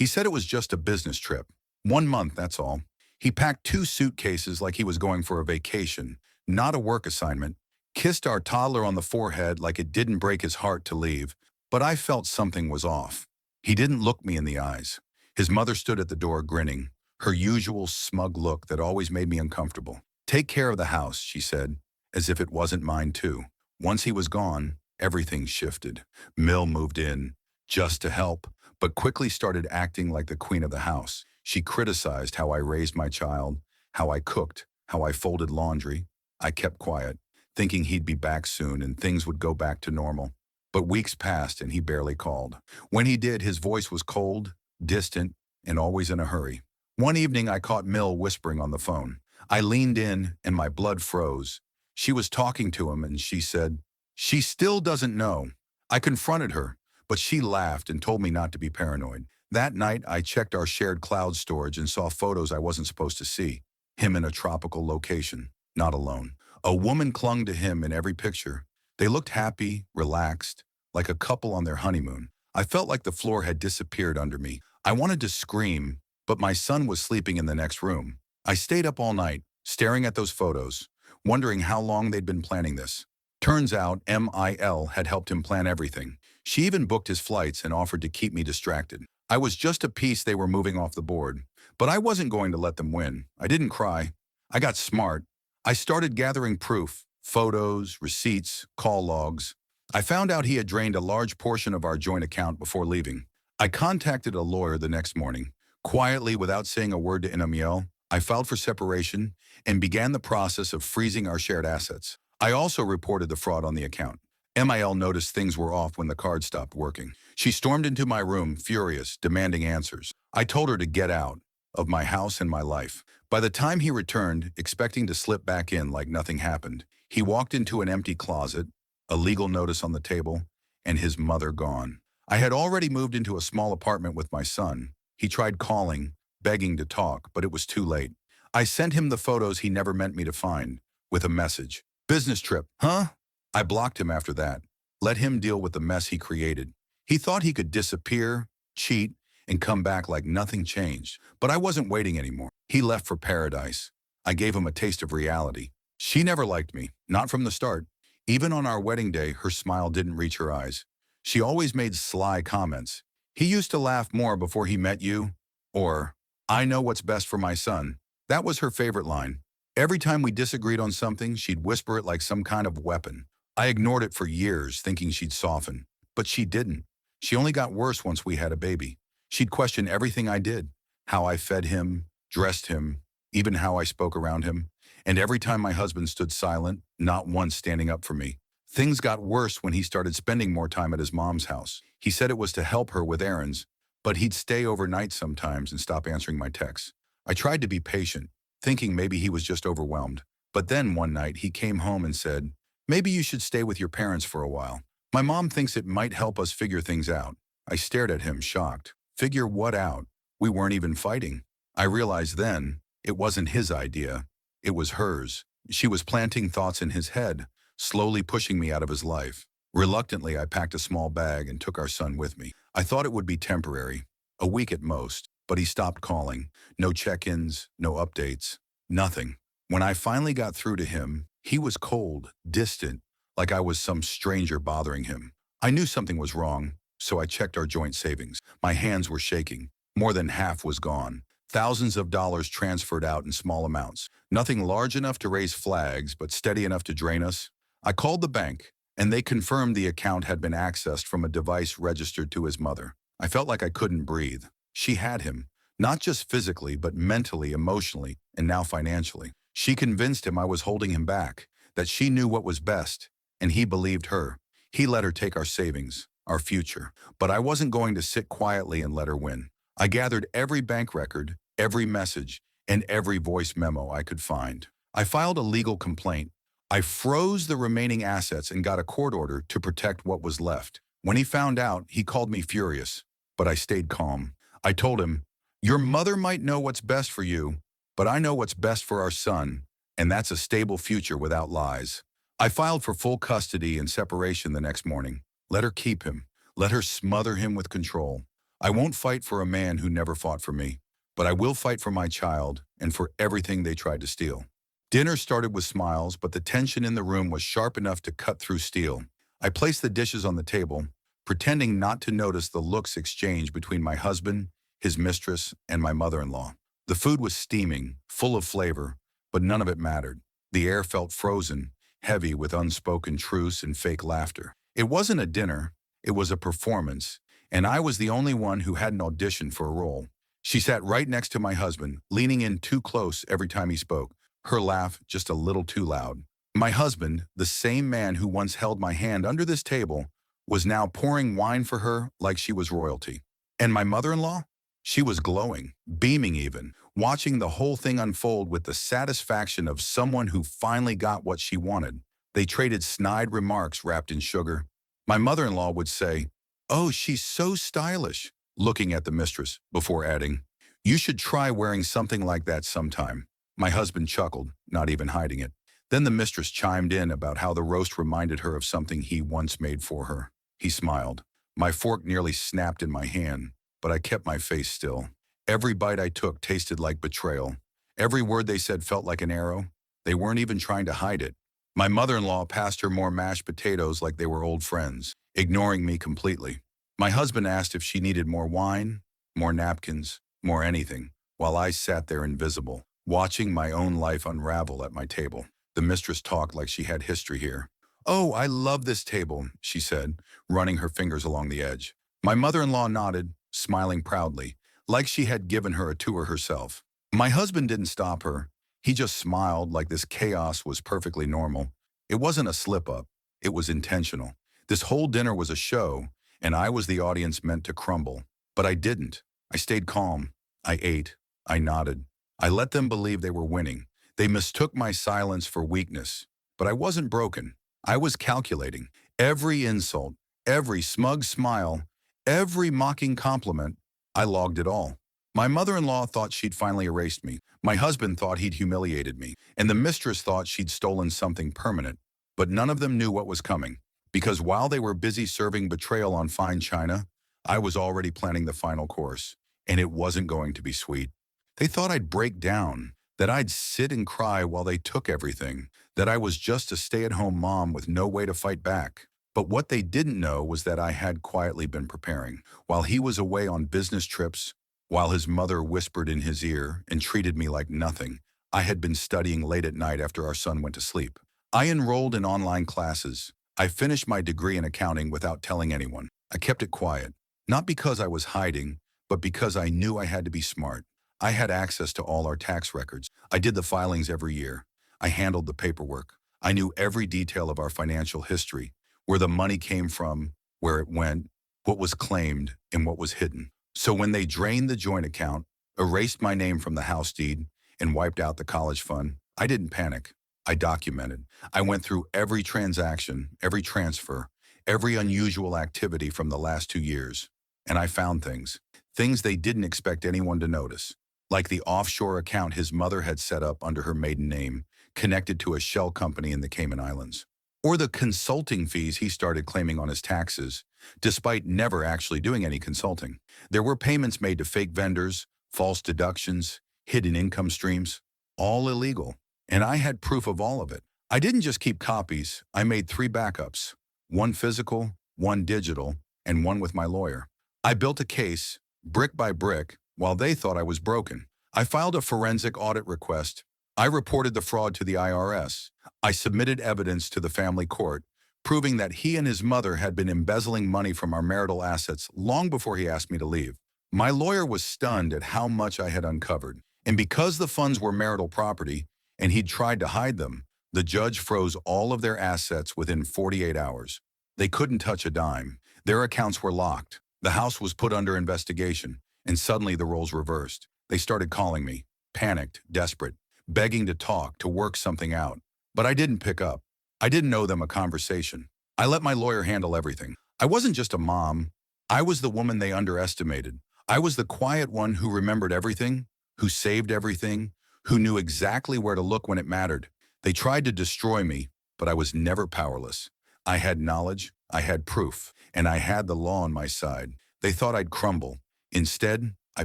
He said it was just a business trip. 1 month, that's all. He packed 2 suitcases like he was going for a vacation, not a work assignment, kissed our toddler on the forehead like it didn't break his heart to leave, but I felt something was off. He didn't look me in the eyes. His mother stood at the door grinning, her usual smug look that always made me uncomfortable. "Take care of the house," she said, as if it wasn't mine too. Once he was gone, everything shifted. Mill moved in, just to help, but quickly started acting like the queen of the house. She criticized how I raised my child, how I cooked, how I folded laundry. I kept quiet, thinking he'd be back soon and things would go back to normal. But weeks passed and he barely called. When he did, his voice was cold, distant, and always in a hurry. One evening I caught Mill whispering on the phone. I leaned in and my blood froze. She was talking to him and she said, "She still doesn't know." I confronted her, but she laughed and told me not to be paranoid. That night, I checked our shared cloud storage and saw photos I wasn't supposed to see. Him in a tropical location, not alone. A woman clung to him in every picture. They looked happy, relaxed, like a couple on their honeymoon. I felt like the floor had disappeared under me. I wanted to scream, but my son was sleeping in the next room. I stayed up all night, staring at those photos, wondering how long they'd been planning this. Turns out MIL had helped him plan everything. She even booked his flights and offered to keep me distracted. I was just a piece they were moving off the board, but I wasn't going to let them win. I didn't cry. I got smart. I started gathering proof, photos, receipts, call logs. I found out he had drained a large portion of our joint account before leaving. I contacted a lawyer the next morning. Quietly, without saying a word to Inamiel, I filed for separation and began the process of freezing our shared assets. I also reported the fraud on the account. MIL noticed things were off when the card stopped working. She stormed into my room, furious, demanding answers. I told her to get out of my house and my life. By the time he returned, expecting to slip back in like nothing happened, he walked into an empty closet, a legal notice on the table, and his mother gone. I had already moved into a small apartment with my son. He tried calling, begging to talk, but it was too late. I sent him the photos he never meant me to find, with a message. "Business trip, huh?" I blocked him after that. Let him deal with the mess he created. He thought he could disappear, cheat, and come back like nothing changed. But I wasn't waiting anymore. He left for paradise. I gave him a taste of reality. She never liked me, not from the start. Even on our wedding day, her smile didn't reach her eyes. She always made sly comments. "He used to laugh more before he met you," or, "I know what's best for my son." That was her favorite line. Every time we disagreed on something, she'd whisper it like some kind of weapon. I ignored it for years, thinking she'd soften. But she didn't. She only got worse once we had a baby. She'd question everything I did, how I fed him, dressed him, even how I spoke around him. And every time my husband stood silent, not once standing up for me. Things got worse when he started spending more time at his mom's house. He said it was to help her with errands, but he'd stay overnight sometimes and stop answering my texts. I tried to be patient, thinking maybe he was just overwhelmed. But then one night he came home and said, "Maybe you should stay with your parents for a while. My mom thinks it might help us figure things out." I stared at him, shocked. Figure what out? We weren't even fighting. I realized then it wasn't his idea. It was hers. She was planting thoughts in his head, slowly pushing me out of his life. Reluctantly, I packed a small bag and took our son with me. I thought it would be temporary, a week at most, but he stopped calling. No check-ins, no updates, nothing. When I finally got through to him, he was cold, distant, like I was some stranger bothering him. I knew something was wrong, so I checked our joint savings. My hands were shaking. More than half was gone. Thousands of dollars transferred out in small amounts. Nothing large enough to raise flags, but steady enough to drain us. I called the bank, and they confirmed the account had been accessed from a device registered to his mother. I felt like I couldn't breathe. She had him, not just physically, but mentally, emotionally, and now financially. She convinced him I was holding him back, that she knew what was best, and he believed her. He let her take our savings, our future. But I wasn't going to sit quietly and let her win. I gathered every bank record, every message, and every voice memo I could find. I filed a legal complaint. I froze the remaining assets and got a court order to protect what was left. When he found out, he called me furious, but I stayed calm. I told him, "Your mother might know what's best for you, but I know what's best for our son, and that's a stable future without lies." I filed for full custody and separation the next morning. Let her keep him. Let her smother him with control. I won't fight for a man who never fought for me, but I will fight for my child and for everything they tried to steal. Dinner started with smiles, but the tension in the room was sharp enough to cut through steel. I placed the dishes on the table, pretending not to notice the looks exchanged between my husband, his mistress, and my mother-in-law. The food was steaming, full of flavor, but none of it mattered. The air felt frozen, heavy with unspoken truce and fake laughter. It wasn't a dinner, it was a performance, and I was the only one who hadn't auditioned for a role. She sat right next to my husband, leaning in too close every time he spoke, her laugh just a little too loud. My husband, the same man who once held my hand under this table, was now pouring wine for her like she was royalty. And my mother-in-law? She was glowing, beaming even, watching the whole thing unfold with the satisfaction of someone who finally got what she wanted. They traded snide remarks wrapped in sugar. My mother-in-law would say, "Oh, she's so stylish," looking at the mistress, before adding, "You should try wearing something like that sometime." My husband chuckled, not even hiding it. Then the mistress chimed in about how the roast reminded her of something he once made for her. He smiled. My fork nearly snapped in my hand, but I kept my face still. Every bite I took tasted like betrayal. Every word they said felt like an arrow. They weren't even trying to hide it. My mother-in-law passed her more mashed potatoes like they were old friends, ignoring me completely. My husband asked if she needed more wine, more napkins, more anything, while I sat there invisible, watching my own life unravel at my table. The mistress talked like she had history here. "Oh, I love this table," she said, running her fingers along the edge. My mother-in-law nodded, smiling proudly, like she had given her a tour herself. My husband didn't stop her. He just smiled like this chaos was perfectly normal. It wasn't a slip-up. It was intentional. This whole dinner was a show, and I was the audience meant to crumble. But I didn't. I stayed calm. I ate. I nodded. I let them believe they were winning. They mistook my silence for weakness. But I wasn't broken. I was calculating. Every insult, every smug smile, every mocking compliment, I logged it all. My mother-in-law thought she'd finally erased me. My husband thought he'd humiliated me. And the mistress thought she'd stolen something permanent. But none of them knew what was coming. Because while they were busy serving betrayal on fine china, I was already planning the final course. And it wasn't going to be sweet. They thought I'd break down, that I'd sit and cry while they took everything, that I was just a stay-at-home mom with no way to fight back. But what they didn't know was that I had quietly been preparing. While he was away on business trips, while his mother whispered in his ear and treated me like nothing, I had been studying late at night after our son went to sleep. I enrolled in online classes. I finished my degree in accounting without telling anyone. I kept it quiet, not because I was hiding, but because I knew I had to be smart. I had access to all our tax records. I did the filings every year. I handled the paperwork. I knew every detail of our financial history, where the money came from, where it went, what was claimed, and what was hidden. So when they drained the joint account, erased my name from the house deed, and wiped out the college fund, I didn't panic. I documented. I went through every transaction, every transfer, every unusual activity from the last 2 years. And I found things they didn't expect anyone to notice. Like the offshore account his mother had set up under her maiden name, connected to a shell company in the Cayman Islands. Or the consulting fees he started claiming on his taxes, despite never actually doing any consulting. There were payments made to fake vendors, false deductions, hidden income streams, all illegal. And I had proof of all of it. I didn't just keep copies, I made 3 backups, one physical, one digital, and one with my lawyer. I built a case, brick by brick, while they thought I was broken. I filed a forensic audit request. I reported the fraud to the IRS. I submitted evidence to the family court, proving that he and his mother had been embezzling money from our marital assets long before he asked me to leave. My lawyer was stunned at how much I had uncovered. And because the funds were marital property, and he'd tried to hide them, the judge froze all of their assets within 48 hours. They couldn't touch a dime. Their accounts were locked. The house was put under investigation, and suddenly the roles reversed. They started calling me, panicked, desperate, begging to talk, to work something out. But I didn't pick up. I didn't owe them a conversation. I let my lawyer handle everything. I wasn't just a mom. I was the woman they underestimated. I was the quiet one who remembered everything, who saved everything, who knew exactly where to look when it mattered. They tried to destroy me, but I was never powerless. I had knowledge, I had proof, and I had the law on my side. They thought I'd crumble, Instead, I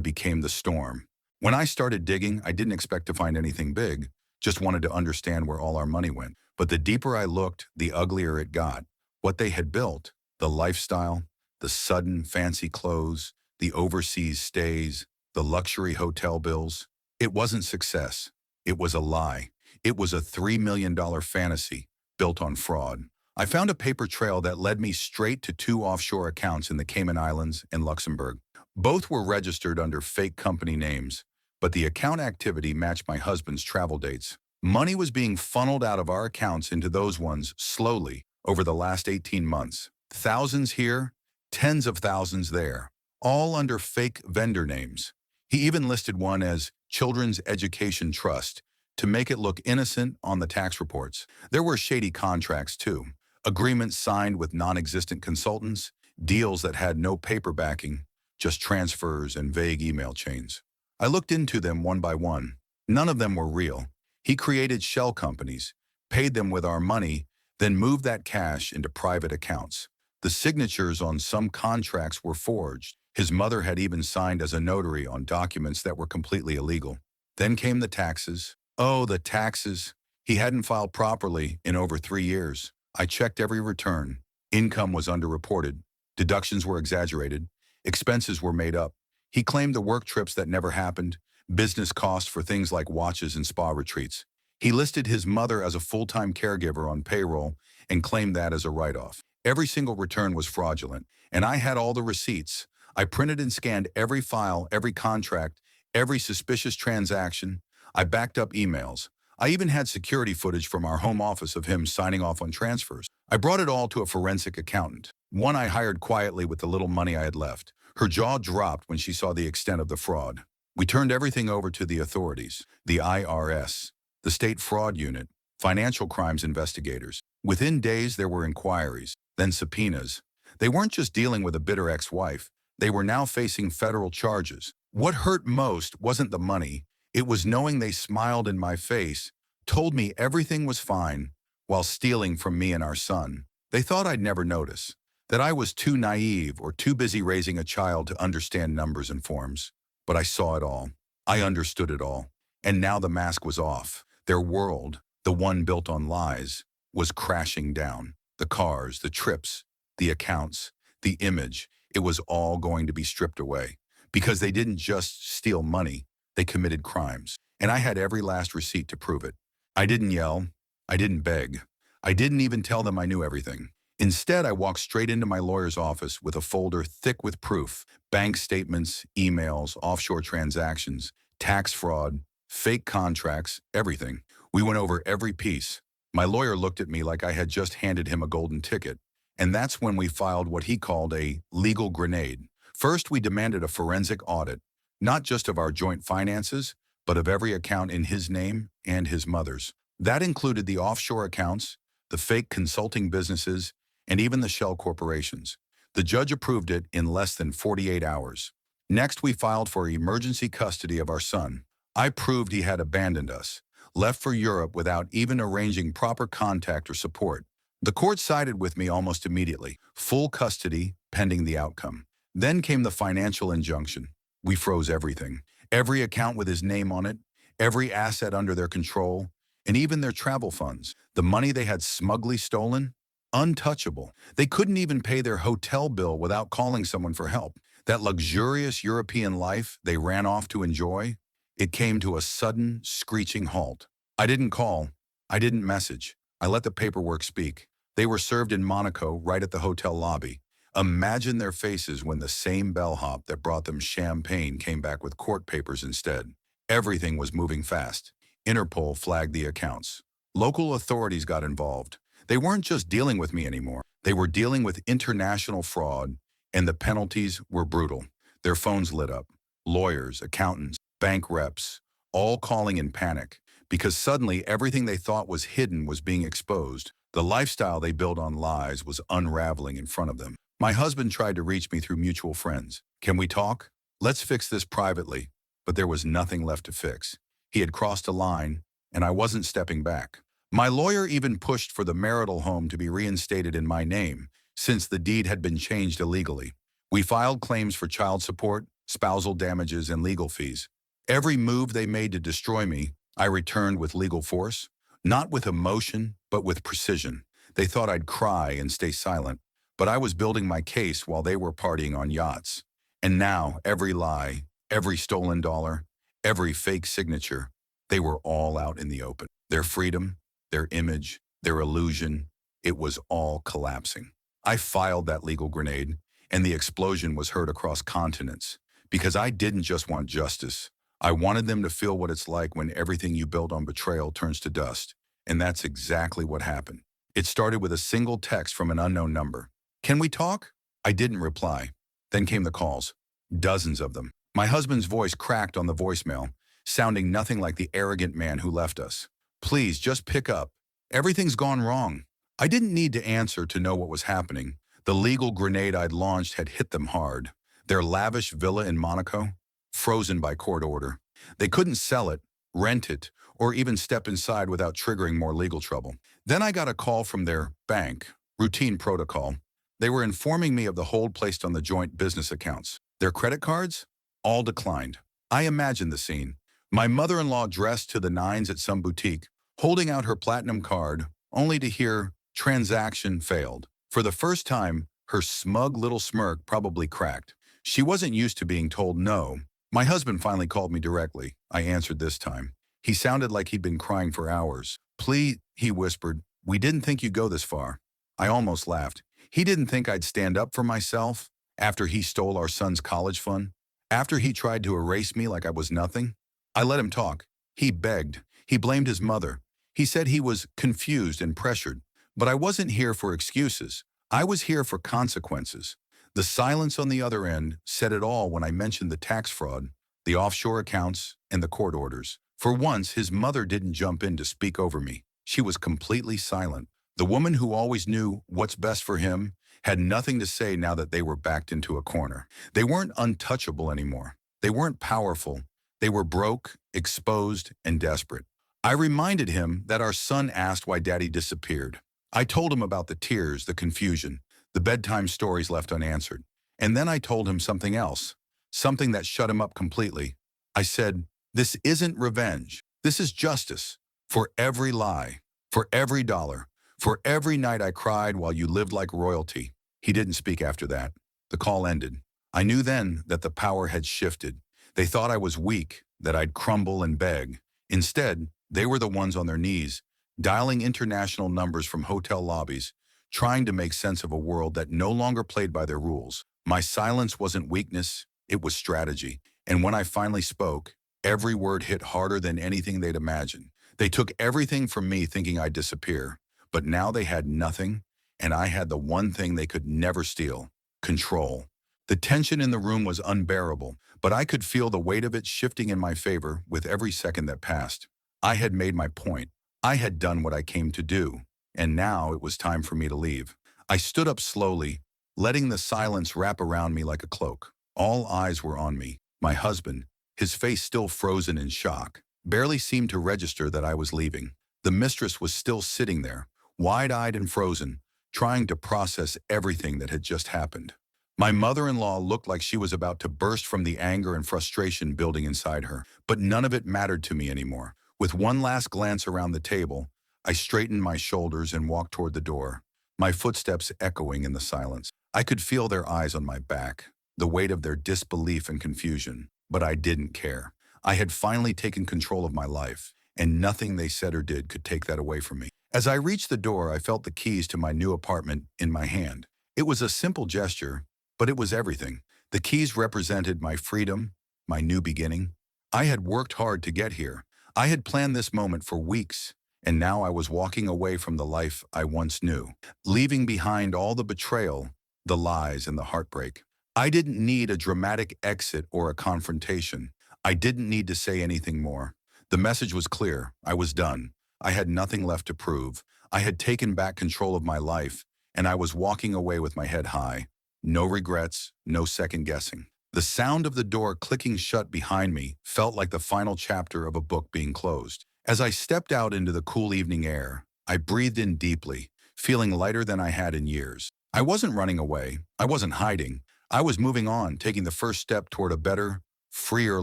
became the storm. When I started digging, I didn't expect to find anything big, just wanted to understand where all our money went. But the deeper I looked, the uglier it got. What they had built, the lifestyle, the sudden fancy clothes, the overseas stays, the luxury hotel bills, it wasn't success. It was a lie. It was a $3 million fantasy built on fraud. I found a paper trail that led me straight to two offshore accounts in the Cayman Islands and Luxembourg. Both were registered under fake company names, but the account activity matched my husband's travel dates. Money was being funneled out of our accounts into those ones slowly over the last 18 months. Thousands here, tens of thousands there, all under fake vendor names. He even listed one as Children's Education Trust to make it look innocent on the tax reports. There were shady contracts too. Agreements signed with non-existent consultants, deals that had no paper backing, just transfers and vague email chains. I looked into them one by one. None of them were real. He created shell companies, paid them with our money, then moved that cash into private accounts. The signatures on some contracts were forged. His mother had even signed as a notary on documents that were completely illegal. Then came the taxes. Oh, the taxes. He hadn't filed properly in over 3 years. I checked every return. Income was underreported. Deductions were exaggerated. Expenses were made up. He claimed the work trips that never happened, business costs for things like watches and spa retreats. He listed his mother as a full-time caregiver on payroll and claimed that as a write-off. Every single return was fraudulent, and I had all the receipts. I printed and scanned every file, every contract, every suspicious transaction. I backed up emails. I even had security footage from our home office of him signing off on transfers. I brought it all to a forensic accountant, one I hired quietly with the little money I had left. Her jaw dropped when she saw the extent of the fraud. We turned everything over to the authorities, the IRS, the State Fraud Unit, financial crimes investigators. Within days, there were inquiries, then subpoenas. They weren't just dealing with a bitter ex-wife. They were now facing federal charges. What hurt most wasn't the money. It was knowing they smiled in my face, told me everything was fine, while stealing from me and our son. They thought I'd never notice, that I was too naive or too busy raising a child to understand numbers and forms. But I saw it all. I understood it all. And now the mask was off. Their world, the one built on lies, was crashing down. The cars, the trips, the accounts, the image, it was all going to be stripped away. Because they didn't just steal money, they committed crimes. And I had every last receipt to prove it. I didn't yell. I didn't beg. I didn't even tell them I knew everything. Instead, I walked straight into my lawyer's office with a folder thick with proof, bank statements, emails, offshore transactions, tax fraud, fake contracts, everything. We went over every piece. My lawyer looked at me like I had just handed him a golden ticket. And that's when we filed what he called a legal grenade. First, we demanded a forensic audit, not just of our joint finances, but of every account in his name and his mother's. That included the offshore accounts, the fake consulting businesses, and even the shell corporations. The judge approved it in less than 48 hours. Next, we filed for emergency custody of our son. I proved he had abandoned us, left for Europe without even arranging proper contact or support. The court sided with me almost immediately, full custody pending the outcome. Then came the financial injunction. We froze everything, every account with his name on it, every asset under their control, and even their travel funds. The money they had smugly stolen, untouchable. They couldn't even pay their hotel bill without calling someone for help. That luxurious European life they ran off to enjoy, it came to a sudden, screeching halt. I didn't call. I didn't message. I let the paperwork speak. They were served in Monaco right at the hotel lobby. Imagine their faces when the same bellhop that brought them champagne came back with court papers instead. Everything was moving fast. Interpol flagged the accounts. Local authorities got involved. They weren't just dealing with me anymore. They were dealing with international fraud, and the penalties were brutal. Their phones lit up. Lawyers, accountants, bank reps, all calling in panic, because suddenly everything they thought was hidden was being exposed. The lifestyle they built on lies was unraveling in front of them. My husband tried to reach me through mutual friends. Can we talk? Let's fix this privately. But there was nothing left to fix. He had crossed a line, and I wasn't stepping back. My lawyer even pushed for the marital home to be reinstated in my name, since the deed had been changed illegally. We filed claims for child support, spousal damages, and legal fees. Every move they made to destroy me, I returned with legal force, not with emotion, but with precision. They thought I'd cry and stay silent, but I was building my case while they were partying on yachts. And now, every lie, every stolen dollar, every fake signature, they were all out in the open. Their freedom, their image, their illusion, it was all collapsing. I filed that legal grenade, and the explosion was heard across continents. Because I didn't just want justice. I wanted them to feel what it's like when everything you built on betrayal turns to dust. And that's exactly what happened. It started with a single text from an unknown number. "Can we talk?" I didn't reply. Then came the calls. Dozens of them. My husband's voice cracked on the voicemail, sounding nothing like the arrogant man who left us. "Please, just pick up. Everything's gone wrong." I didn't need to answer to know what was happening. The legal grenade I'd launched had hit them hard. Their lavish villa in Monaco, frozen by court order. They couldn't sell it, rent it, or even step inside without triggering more legal trouble. Then I got a call from their bank, routine protocol. They were informing me of the hold placed on the joint business accounts. Their credit cards? All declined. I imagined the scene. My mother-in-law dressed to the nines at some boutique, holding out her platinum card, only to hear, "Transaction failed." For the first time, her smug little smirk probably cracked. She wasn't used to being told no. My husband finally called me directly. I answered this time. He sounded like he'd been crying for hours. "Please," he whispered, "we didn't think you'd go this far." I almost laughed. He didn't think I'd stand up for myself after he stole our son's college fund, after he tried to erase me like I was nothing. I let him talk. He begged. He blamed his mother. He said he was confused and pressured. But I wasn't here for excuses. I was here for consequences. The silence on the other end said it all when I mentioned the tax fraud, the offshore accounts, and the court orders. For once, his mother didn't jump in to speak over me. She was completely silent. The woman who always knew what's best for him had nothing to say now that they were backed into a corner. They weren't untouchable anymore. They weren't powerful. They were broke, exposed, and desperate. I reminded him that our son asked why Daddy disappeared. I told him about the tears, the confusion, the bedtime stories left unanswered. And then I told him something else, something that shut him up completely. I said, "This isn't revenge. This is justice. For every lie, for every dollar, for every night I cried while you lived like royalty." He didn't speak after that. The call ended. I knew then that the power had shifted. They thought I was weak, that I'd crumble and beg. Instead, they were the ones on their knees, dialing international numbers from hotel lobbies, trying to make sense of a world that no longer played by their rules. My silence wasn't weakness, it was strategy. And when I finally spoke, every word hit harder than anything they'd imagined. They took everything from me thinking I'd disappear, but now they had nothing, and I had the one thing they could never steal: control. The tension in the room was unbearable, but I could feel the weight of it shifting in my favor with every second that passed. I had made my point. I had done what I came to do, and now it was time for me to leave. I stood up slowly, letting the silence wrap around me like a cloak. All eyes were on me. My husband, his face still frozen in shock, barely seemed to register that I was leaving. The mistress was still sitting there, wide-eyed and frozen, trying to process everything that had just happened. My mother-in-law looked like she was about to burst from the anger and frustration building inside her, but none of it mattered to me anymore. With one last glance around the table, I straightened my shoulders and walked toward the door, my footsteps echoing in the silence. I could feel their eyes on my back, the weight of their disbelief and confusion, but I didn't care. I had finally taken control of my life, and nothing they said or did could take that away from me. As I reached the door, I felt the keys to my new apartment in my hand. It was a simple gesture, but it was everything. The keys represented my freedom, my new beginning. I had worked hard to get here. I had planned this moment for weeks, and now I was walking away from the life I once knew, leaving behind all the betrayal, the lies, and the heartbreak. I didn't need a dramatic exit or a confrontation. I didn't need to say anything more. The message was clear. I was done. I had nothing left to prove. I had taken back control of my life, and I was walking away with my head high. No regrets, no second guessing. The sound of the door clicking shut behind me felt like the final chapter of a book being closed. As I stepped out into the cool evening air, I breathed in deeply, feeling lighter than I had in years. I wasn't running away. I wasn't hiding. I was moving on, taking the first step toward a better, freer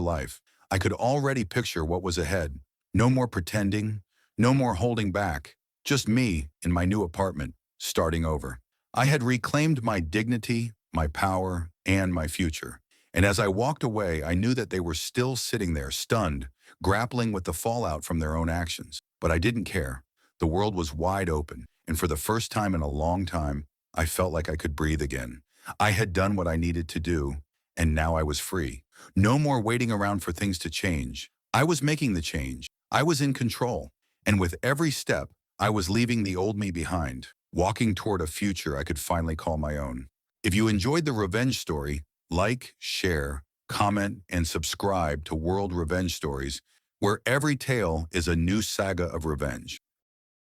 life. I could already picture what was ahead. No more pretending, no more holding back, just me in my new apartment, starting over. I had reclaimed my dignity, my power, and my future. And as I walked away, I knew that they were still sitting there, stunned, grappling with the fallout from their own actions. But I didn't care. The world was wide open, and for the first time in a long time, I felt like I could breathe again. I had done what I needed to do, and now I was free. No more waiting around for things to change. I was making the change. I was in control. And with every step, I was leaving the old me behind, walking toward a future I could finally call my own. If you enjoyed the revenge story, like, share, comment, and subscribe to World Revenge Stories, where every tale is a new saga of revenge.